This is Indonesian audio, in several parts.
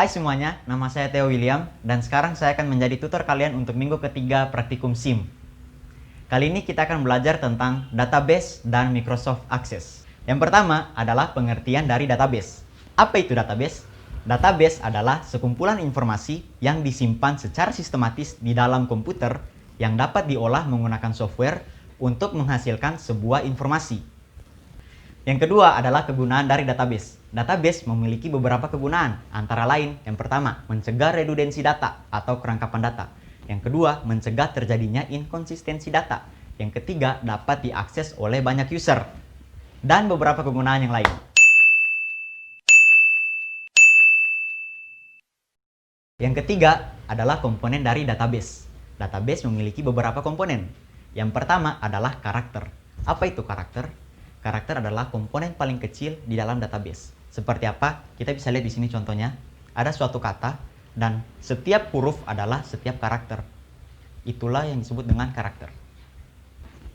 Hai semuanya, nama saya Theo William dan sekarang saya akan menjadi tutor kalian untuk minggu ketiga praktikum SIM. Kali ini kita akan belajar tentang database dan Microsoft Access. Yang pertama adalah pengertian dari database. Apa itu database? Database adalah sekumpulan informasi yang disimpan secara sistematis di dalam komputer yang dapat diolah menggunakan software untuk menghasilkan sebuah informasi. Yang kedua adalah kegunaan dari database. Database memiliki beberapa kegunaan, antara lain yang pertama, mencegah redundansi data atau kerangkapan data. Yang kedua, mencegah terjadinya inkonsistensi data. Yang ketiga, dapat diakses oleh banyak user. Dan beberapa kegunaan yang lain. Yang ketiga adalah komponen dari database. Database memiliki beberapa komponen. Yang pertama adalah karakter. Apa itu karakter? Karakter adalah komponen paling kecil di dalam database. Seperti apa? Kita bisa lihat di sini contohnya. Ada suatu kata dan setiap huruf adalah setiap karakter. Itulah yang disebut dengan karakter.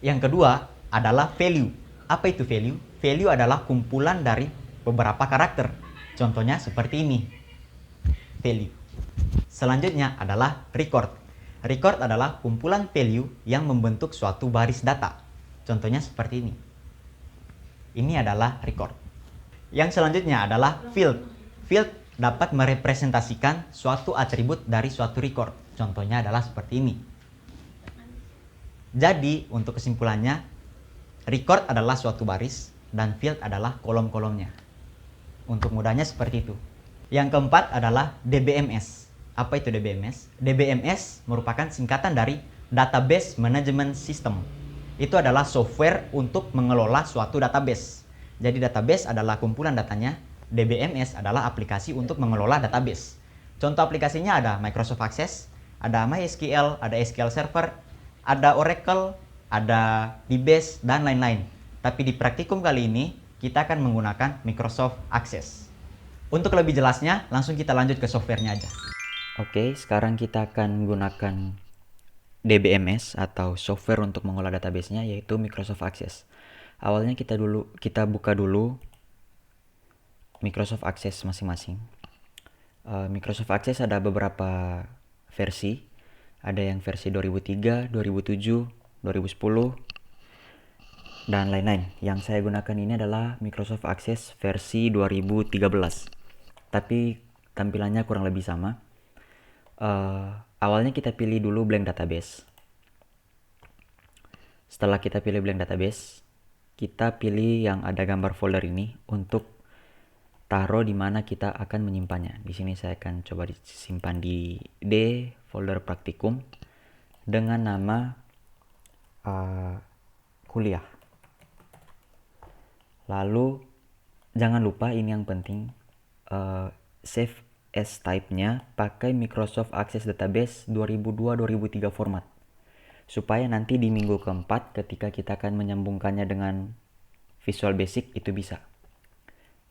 Yang kedua adalah value. Apa itu value? Value adalah kumpulan dari beberapa karakter. Contohnya seperti ini. Value. Selanjutnya adalah record. Record adalah kumpulan value yang membentuk suatu baris data. Contohnya seperti ini. Ini adalah record. Yang selanjutnya adalah field. Field dapat merepresentasikan suatu atribut dari suatu record. Contohnya adalah seperti ini. Jadi, untuk kesimpulannya, record adalah suatu baris dan field adalah kolom-kolomnya. Untuk mudahnya seperti itu. Yang keempat adalah DBMS. Apa itu DBMS? DBMS merupakan singkatan dari Database Management System. Itu adalah software untuk mengelola suatu database. Jadi database adalah kumpulan datanya, DBMS adalah aplikasi untuk mengelola database. Contoh aplikasinya ada Microsoft Access, ada MySQL, ada SQL Server, ada Oracle, ada DBase, dan lain-lain. Tapi di praktikum kali ini, kita akan menggunakan Microsoft Access. Untuk lebih jelasnya, langsung kita lanjut ke softwarenya aja. Oke, sekarang kita akan menggunakan DBMS atau software untuk mengolah database-nya, yaitu Microsoft Access. Awalnya kita buka dulu Microsoft Access masing-masing. Microsoft Access ada beberapa versi. Ada yang versi 2003, 2007, 2010, dan lain-lain. Yang saya gunakan ini adalah Microsoft Access versi 2013. Tapi tampilannya kurang lebih sama. Awalnya kita pilih dulu blank database. Setelah kita pilih blank database, kita pilih yang ada gambar folder ini untuk taruh di mana kita akan menyimpannya. Di sini saya akan coba disimpan di D folder praktikum dengan nama kuliah. Lalu jangan lupa ini yang penting, save as type-nya pakai Microsoft Access Database 2002-2003 format. Supaya nanti di minggu keempat ketika kita akan menyambungkannya dengan Visual Basic itu bisa.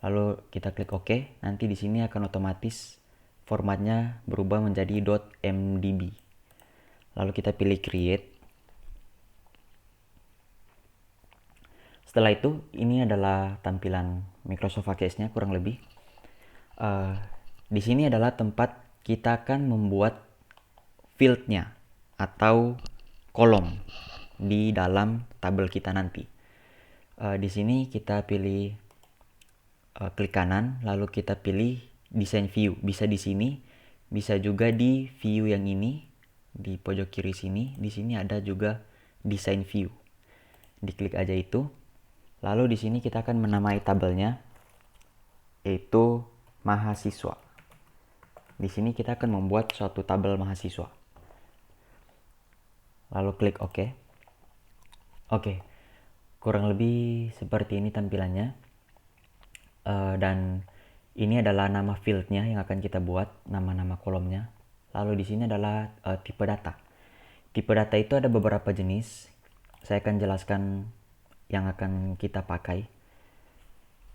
Lalu kita klik OK, nanti di sini akan otomatis formatnya berubah menjadi .mdb. Lalu kita pilih create. Setelah itu, ini adalah tampilan Microsoft Access-nya kurang lebih. Di sini adalah tempat kita akan membuat field-nya atau kolom di dalam tabel kita nanti. Di sini kita pilih klik kanan, lalu kita pilih design view. Bisa di sini, bisa juga di view yang ini di pojok kiri sini. Di sini ada juga design view. Diklik aja itu. Lalu di sini kita akan menamai tabelnya yaitu mahasiswa. Di sini kita akan membuat suatu tabel mahasiswa. Lalu klik OK. Oke, kurang lebih seperti ini tampilannya. Dan ini adalah nama fieldnya yang akan kita buat, nama-nama kolomnya. Lalu di sini adalah tipe data. Tipe data itu ada beberapa jenis. Saya akan jelaskan yang akan kita pakai.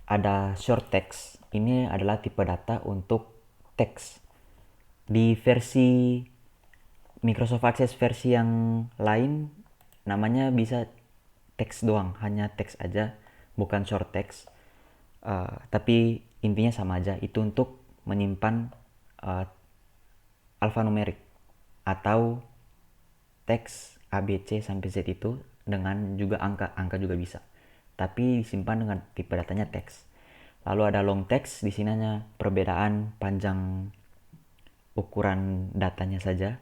Ada short text. Ini adalah tipe data untuk teks. Di versi Microsoft Access versi yang lain namanya bisa teks doang, hanya teks aja, bukan short text. Tapi intinya sama aja, itu untuk menyimpan uh, alfanumerik atau teks A, B, C sampai Z itu dengan juga angka juga bisa. Tapi disimpan dengan tipe datanya teks. Lalu ada long text, di sini hanya perbedaan panjang ukuran datanya saja.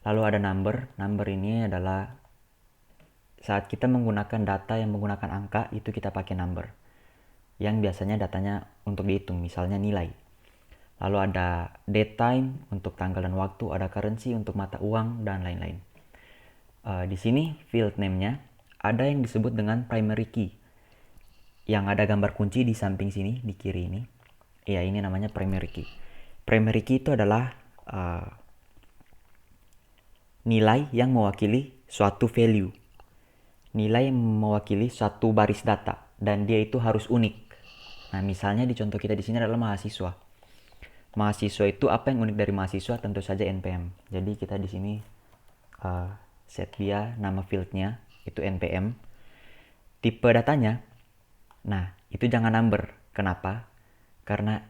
Lalu ada number ini adalah saat kita menggunakan data yang menggunakan angka, itu kita pakai number. Yang biasanya datanya untuk dihitung, misalnya nilai. Lalu ada date time untuk tanggal dan waktu, ada currency untuk mata uang, dan lain-lain. Di sini field name-nya ada yang disebut dengan primary key. Yang ada gambar kunci di samping sini, di kiri ini. Ya, ini namanya primary key. Primary key itu adalah nilai yang mewakili suatu value. Nilai yang mewakili suatu baris data dan dia itu harus unik. Nah, misalnya di contoh kita di sini adalah mahasiswa. Mahasiswa itu apa yang unik dari mahasiswa? Tentu saja NPM. Jadi kita di sini set dia nama fieldnya itu NPM. Tipe datanya, nah itu jangan number. Kenapa? Karena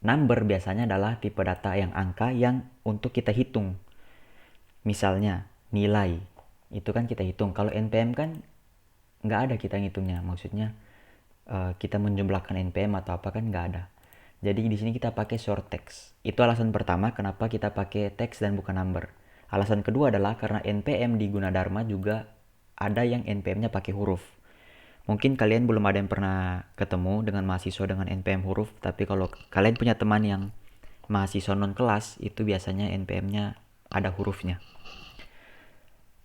number biasanya adalah tipe data yang angka yang untuk kita hitung. Misalnya nilai, itu kan kita hitung. Kalau NPM kan nggak ada kita ngitungnya. Maksudnya kita menjumlahkan NPM atau apa kan nggak ada. Jadi di sini kita pakai short text. Itu alasan pertama kenapa kita pakai text dan bukan number. Alasan kedua adalah karena NPM di Gunadarma juga ada yang NPM-nya pakai huruf. Mungkin kalian belum ada yang pernah ketemu dengan mahasiswa dengan NPM huruf, tapi kalau kalian punya teman yang mahasiswa non kelas, itu biasanya NPM-nya ada hurufnya.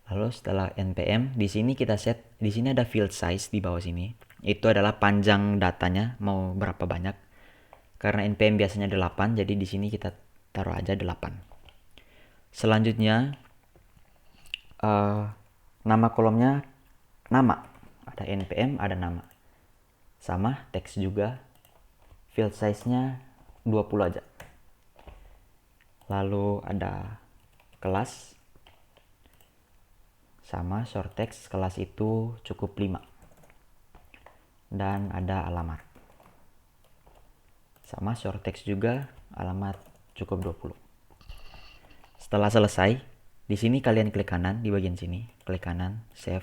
Lalu setelah NPM, di sini kita set, di sini ada field size di bawah sini. Itu adalah panjang datanya mau berapa banyak. Karena NPM biasanya 8, jadi di sini kita taruh aja 8. Selanjutnya nama kolomnya nama. Ada NPM, ada nama. Sama teks juga. Field size-nya 20 aja. Lalu ada kelas. Sama short text kelas itu cukup 5. Dan ada alamat. Sama short text juga alamat cukup 20. Setelah selesai, di sini kalian klik kanan di bagian sini, klik kanan, save.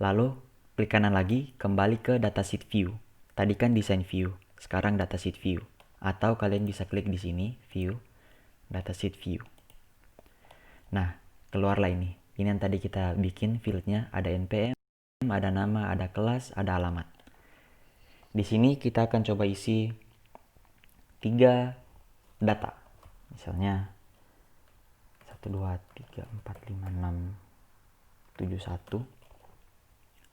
Lalu klik kanan lagi, kembali ke datasheet view. Tadi kan design view, sekarang datasheet view. Atau kalian bisa klik di sini, view, datasheet view. Nah, keluarlah ini. Ini yang tadi kita bikin fieldnya, ada NPM, ada nama, ada kelas, ada alamat. Di sini kita akan coba isi 3 data. Misalnya 1, 2, 3, 4, 5, 6, 7, 1.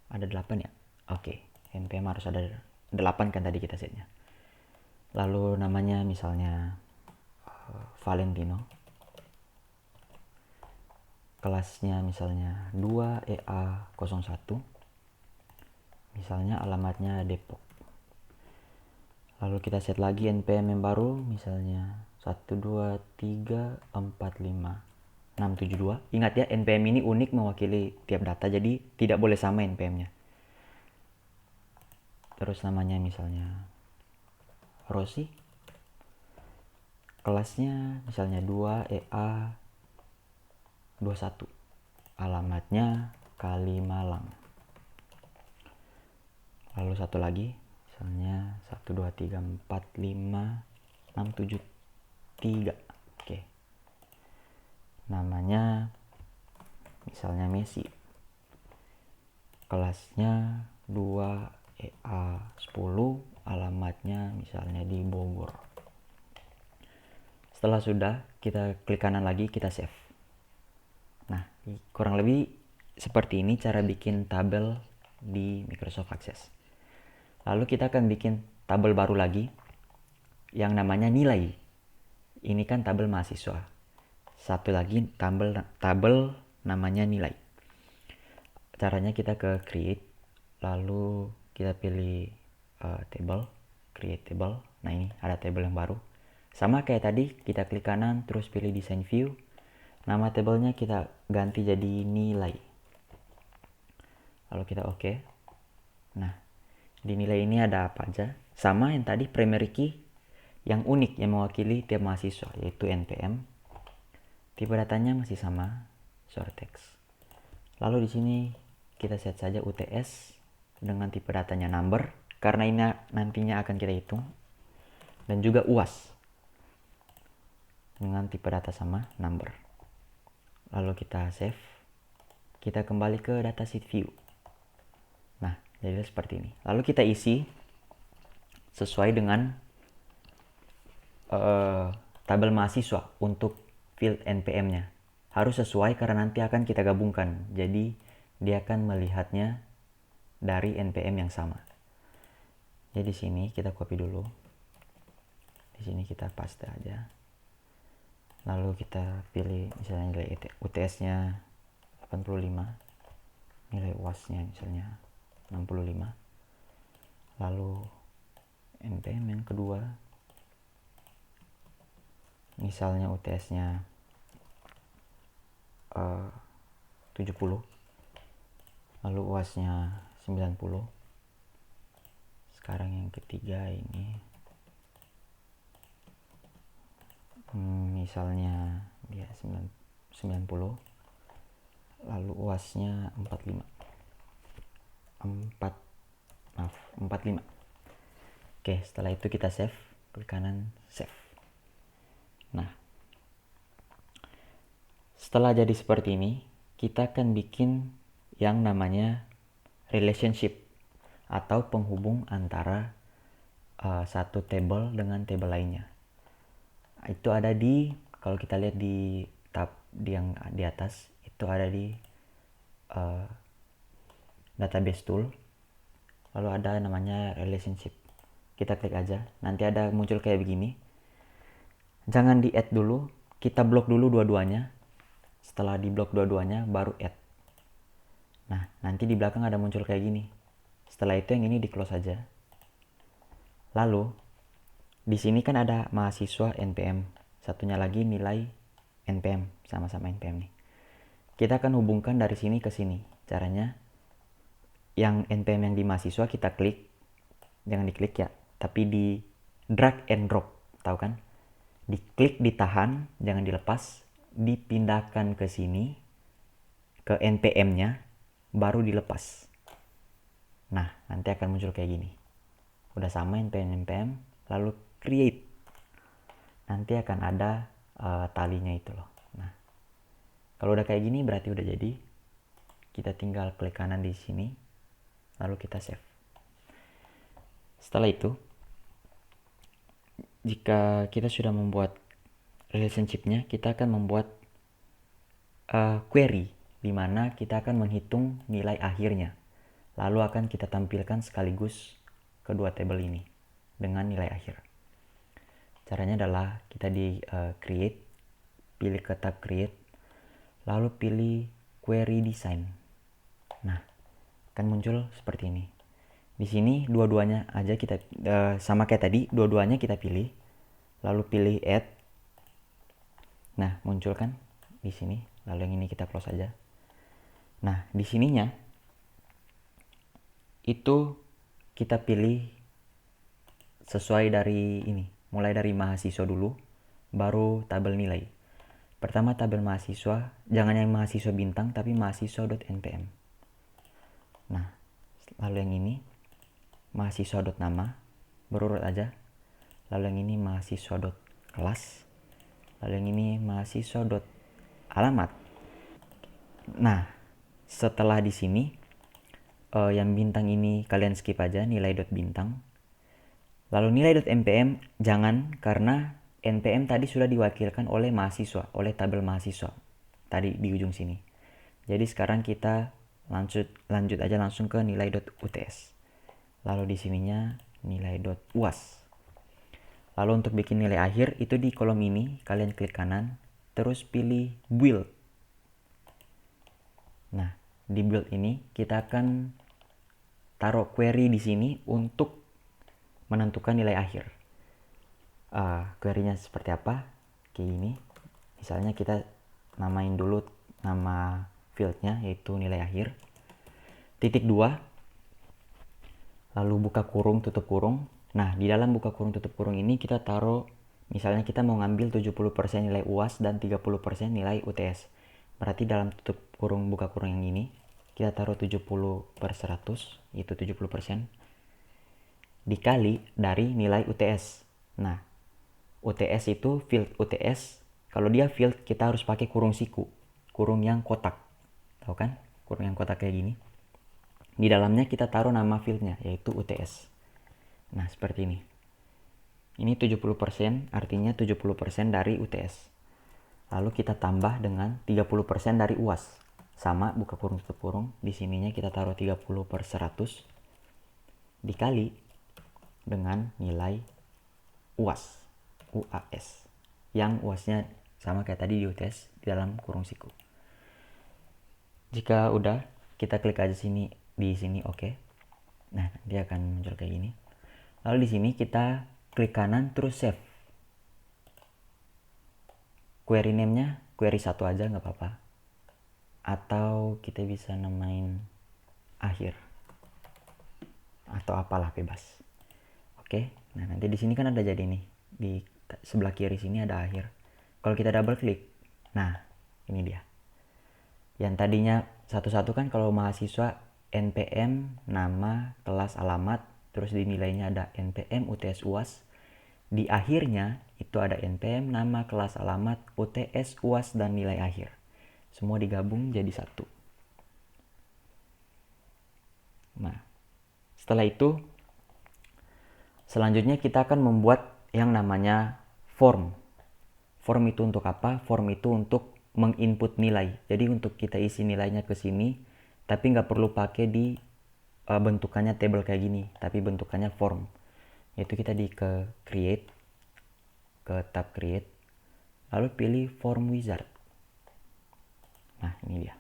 Ada 8 ya? Oke, NPM harus ada 8 kan tadi kita setnya. Lalu namanya misalnya Valentino. Kelasnya misalnya 2EA01. Misalnya alamatnya Depok. Lalu kita set lagi NPM yang baru, misalnya 1, 2, 3, 4, 5, 6, 7, 2. Ingat ya, NPM ini unik mewakili tiap data, jadi tidak boleh sama NPM-nya. Terus namanya misalnya Rossi. Kelasnya misalnya 2EA21. Alamatnya Kalimalang. Lalu satu lagi, misalnya 1, 2, 3, 4, 5, 6, 7, 3. Oke. Namanya misalnya Messi. Kelasnya 2EA10, alamatnya misalnya di Bogor. Setelah sudah, kita klik kanan lagi, kita save. Nah, kurang lebih seperti ini cara bikin tabel di Microsoft Access. Lalu kita akan bikin tabel baru lagi yang namanya nilai. Ini kan tabel mahasiswa. Satu lagi tabel namanya nilai. Caranya kita ke create, lalu kita pilih table, create table. Nah, ini ada table yang baru. Sama kayak tadi, kita klik kanan terus pilih design view. Nama tabelnya kita ganti jadi nilai. Lalu kita oke. Nah, di nilai ini ada apa aja? Sama yang tadi primary key. yang unik yang mewakili tiap mahasiswa, yaitu NPM. Tipe datanya masih sama, short text. Lalu di sini kita set saja UTS dengan tipe datanya number, karena ini nantinya akan kita hitung. Dan juga UAS dengan tipe data sama number. Lalu kita save. Kita kembali ke datasheet view. Nah, jadi seperti ini. Lalu kita isi sesuai dengan tabel mahasiswa untuk field NPM-nya. Harus sesuai karena nanti akan kita gabungkan. Jadi dia akan melihatnya dari NPM yang sama. Jadi di sini kita copy dulu. Di sini kita paste aja. Lalu kita pilih misalnya nilai UTS-nya 85. Nilai UAS-nya misalnya 65. Lalu NPM yang kedua misalnya UTS-nya 70. Lalu UAS-nya 90. Sekarang yang ketiga ini misalnya dia 90. Lalu UAS-nya 45. 45. Oke, setelah itu kita save, klik kanan save. Nah, setelah jadi seperti ini, kita akan bikin yang namanya relationship atau penghubung antara satu table dengan table lainnya. Itu ada di, kalau kita lihat di tab yang di atas, itu ada di database tool. Lalu ada namanya relationship. Kita klik aja, nanti ada muncul kayak begini. Jangan di add dulu, kita blok dulu dua-duanya. Setelah di blok dua-duanya baru add. Nah, nanti di belakang ada muncul kayak gini. Setelah itu yang ini di close aja. Lalu di sini kan ada mahasiswa NPM, satunya lagi nilai NPM, sama-sama NPM nih. Kita akan hubungkan dari sini ke sini. Caranya yang NPM yang di mahasiswa kita klik, jangan diklik ya, tapi di drag and drop, tahu kan? Diklik, ditahan, jangan dilepas, dipindahkan ke sini, ke NPM-nya, baru dilepas. Nah, nanti akan muncul kayak gini. Udah sama NPM, lalu create. Nanti akan ada talinya itu loh. Nah, kalau udah kayak gini berarti udah jadi. Kita tinggal klik kanan di sini, lalu kita save. Setelah itu, jika kita sudah membuat relationship-nya, kita akan membuat query, di mana kita akan menghitung nilai akhirnya. Lalu akan kita tampilkan sekaligus kedua table ini dengan nilai akhir. Caranya adalah kita di create, pilih ke tab create, lalu pilih query design. Nah, akan muncul seperti ini. Di sini dua-duanya aja kita sama kayak tadi, dua-duanya kita pilih, lalu pilih add. Nah, muncul kan di sini. Lalu yang ini kita close aja. Nah, di sininya itu kita pilih sesuai dari ini, mulai dari mahasiswa dulu, baru tabel nilai. Pertama tabel mahasiswa, jangan yang mahasiswa bintang, tapi mahasiswa.npm. Nah, lalu yang ini mahasiswa.nama, berurut aja. Lalu yang ini mahasiswa.kelas. Lalu yang ini mahasiswa.alamat. Nah, setelah di sini yang bintang ini kalian skip aja, nilai.bintang. Lalu nilai.npm jangan, karena NPM tadi sudah diwakilkan oleh mahasiswa, oleh tabel mahasiswa tadi di ujung sini. Jadi sekarang kita lanjut aja langsung ke nilai.uts. Lalu di sininya nilai.uas. Lalu untuk bikin nilai akhir itu di kolom ini kalian klik kanan, terus pilih build. Nah, di build ini kita akan taruh query di sini untuk menentukan nilai akhir. Query-nya seperti apa? Kayak gini. Misalnya kita namain dulu nama fieldnya, yaitu nilai akhir. Titik 2. Lalu buka kurung, tutup kurung. Nah, di dalam buka kurung tutup kurung ini kita taruh, misalnya kita mau ngambil 70% nilai UAS dan 30% nilai UTS. Berarti dalam tutup kurung buka kurung yang ini, kita taruh 70/100, itu 70%, dikali dari nilai UTS. Nah, UTS itu field UTS. Kalau dia field, kita harus pakai kurung siku, kurung yang kotak. Tahu kan? Kurung yang kotak kayak gini. Di dalamnya kita taruh nama fieldnya, yaitu UTS. Nah, seperti ini. Ini 70%, artinya 70% dari UTS. Lalu kita tambah dengan 30% dari UAS. Sama, buka kurung tutup kurung. Di sininya kita taruh 30/100 dikali dengan nilai UAS. UAS. Yang UASnya sama kayak tadi di UTS di dalam kurung siku. Jika udah, kita klik aja sini di sini oke. Nah, dia akan muncul kayak gini. Lalu di sini kita klik kanan terus save. Query name-nya query 1 aja nggak apa-apa. Atau kita bisa namain akhir. Atau apalah bebas. Oke. Nah, nanti di sini kan ada jadi nih. Di sebelah kiri sini ada akhir. Kalau kita double klik. Nah, ini dia. Yang tadinya satu-satu kan kalau mahasiswa NPM, nama, kelas, alamat, terus di nilainya ada NPM, UTS, UAS. Di akhirnya itu ada NPM, nama, kelas, alamat, UTS, UAS, dan nilai akhir. Semua digabung jadi satu. Nah, setelah itu selanjutnya kita akan membuat yang namanya form. Form itu untuk apa? Form itu untuk menginput nilai. Jadi untuk kita isi nilainya ke sini, tapi nggak perlu pakai di bentukannya table kayak gini, tapi bentukannya form. Yaitu kita ke create, ke tab create, lalu pilih form wizard. Nah, ini dia.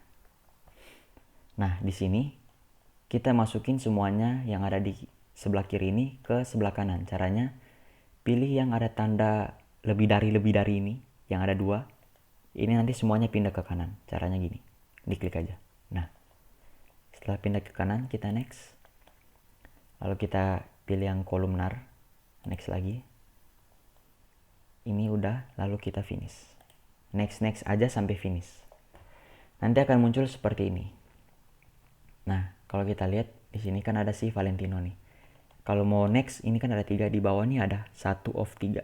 Nah, di sini kita masukin semuanya yang ada di sebelah kiri ini ke sebelah kanan. Caranya pilih yang ada tanda lebih dari ini, yang ada 2. Ini nanti semuanya pindah ke kanan. Caranya gini, diklik aja. Nah, setelah pindah ke kanan, kita next. Lalu kita pilih yang kolumnar, next lagi. Ini udah, lalu kita finish. Next aja sampai finish. Nanti akan muncul seperti ini. Nah, kalau kita lihat di sini kan ada si Valentino nih. Kalau mau next, ini kan ada 3, di bawah nih ada 1 of 3.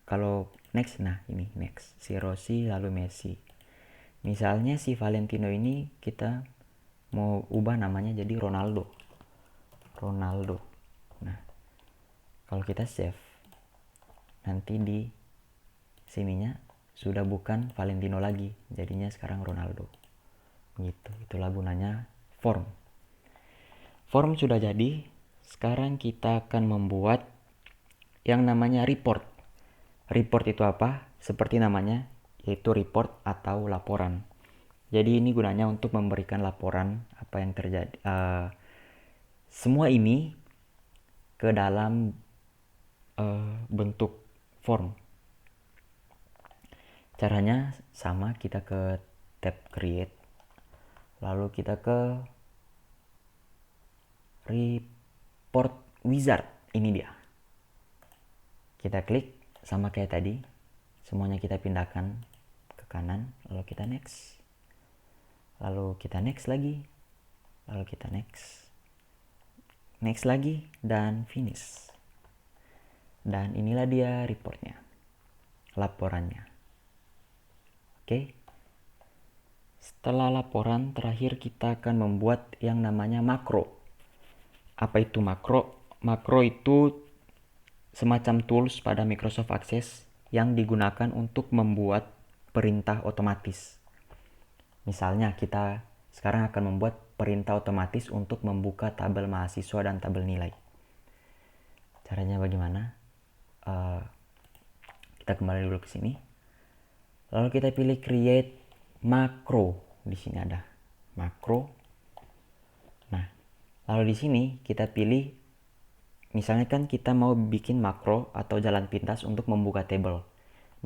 Kalau next, nah ini next. Si Rossi lalu Messi. Misalnya si Valentino ini kita mau ubah namanya jadi Ronaldo. Nah, kalau kita save, nanti di sininya sudah bukan Valentino lagi, jadinya sekarang Ronaldo. Gitu, itulah gunanya form. Form sudah jadi, sekarang kita akan membuat yang namanya report. Report itu apa? Seperti namanya, yaitu report atau laporan. Jadi ini gunanya untuk memberikan laporan apa yang terjadi. Semua ini ke dalam bentuk form. Caranya sama, kita ke tab create, lalu kita ke report wizard. Ini dia. Kita klik sama kayak tadi, semuanya kita pindahkan ke kanan, lalu kita next, lalu kita next lagi, lalu kita next lagi, dan finish. Dan inilah dia reportnya, laporannya. Oke. Setelah laporan, terakhir kita akan membuat yang namanya makro. Apa itu makro? Makro itu semacam tools pada Microsoft Access yang digunakan untuk membuat perintah otomatis. Misalnya kita sekarang akan membuat perintah otomatis untuk membuka tabel mahasiswa dan tabel nilai. Caranya bagaimana? Kita kembali dulu ke sini. Lalu kita pilih create macro. Di sini ada macro. Nah, lalu di sini kita pilih, misalnya kan kita mau bikin makro atau jalan pintas untuk membuka table.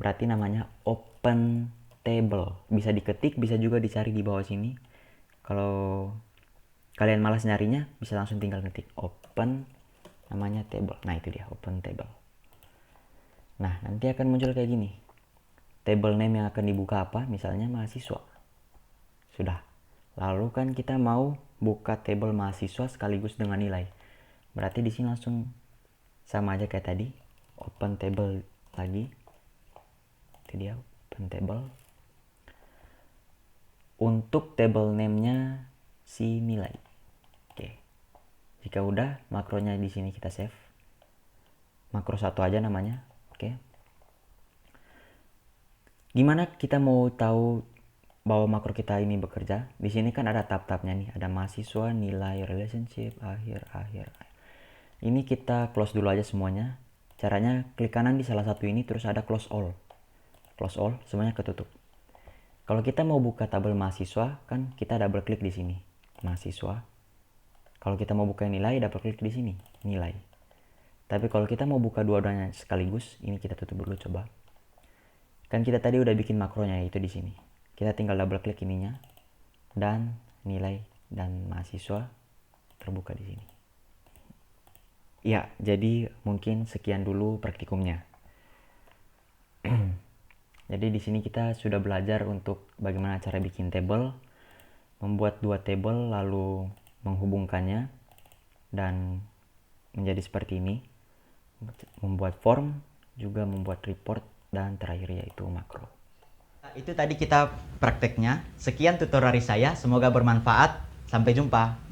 Berarti namanya open table. Bisa diketik, bisa juga dicari di bawah sini. Kalau kalian malas nyarinya, bisa langsung tinggal ketik open namanya table. Nah itu dia, open table. Nah nanti akan muncul kayak gini. Table name yang akan dibuka apa? Misalnya mahasiswa. Sudah. Lalu kan kita mau buka table mahasiswa sekaligus dengan nilai. Berarti di sini langsung sama aja kayak tadi. Open table lagi. Itu dia, open table. Untuk table name-nya si nilai. Oke. Jika udah, makronya di sini kita save. Makro 1 aja namanya. Oke. Gimana kita mau tahu bahwa makro kita ini bekerja? Di sini kan ada tab-tabnya nih, ada mahasiswa, nilai, relationship, akhir. Ini kita close dulu aja semuanya. Caranya klik kanan di salah satu ini, terus ada close all. Close all, semuanya ketutup. Kalau kita mau buka tabel mahasiswa, kan kita double klik di sini, mahasiswa. Kalau kita mau buka nilai, double klik di sini, nilai. Tapi kalau kita mau buka dua-duanya sekaligus, ini kita tutup dulu coba. Kan kita tadi udah bikin makronya, yaitu di sini. Kita tinggal double klik ininya, dan nilai dan mahasiswa terbuka di sini. Ya, jadi mungkin sekian dulu praktikumnya. Jadi di sini kita sudah belajar untuk bagaimana cara bikin table, membuat dua table lalu menghubungkannya dan menjadi seperti ini, membuat form, juga membuat report, dan terakhir yaitu makro. Itu tadi kita prakteknya. Sekian tutorial dari saya, semoga bermanfaat. Sampai jumpa.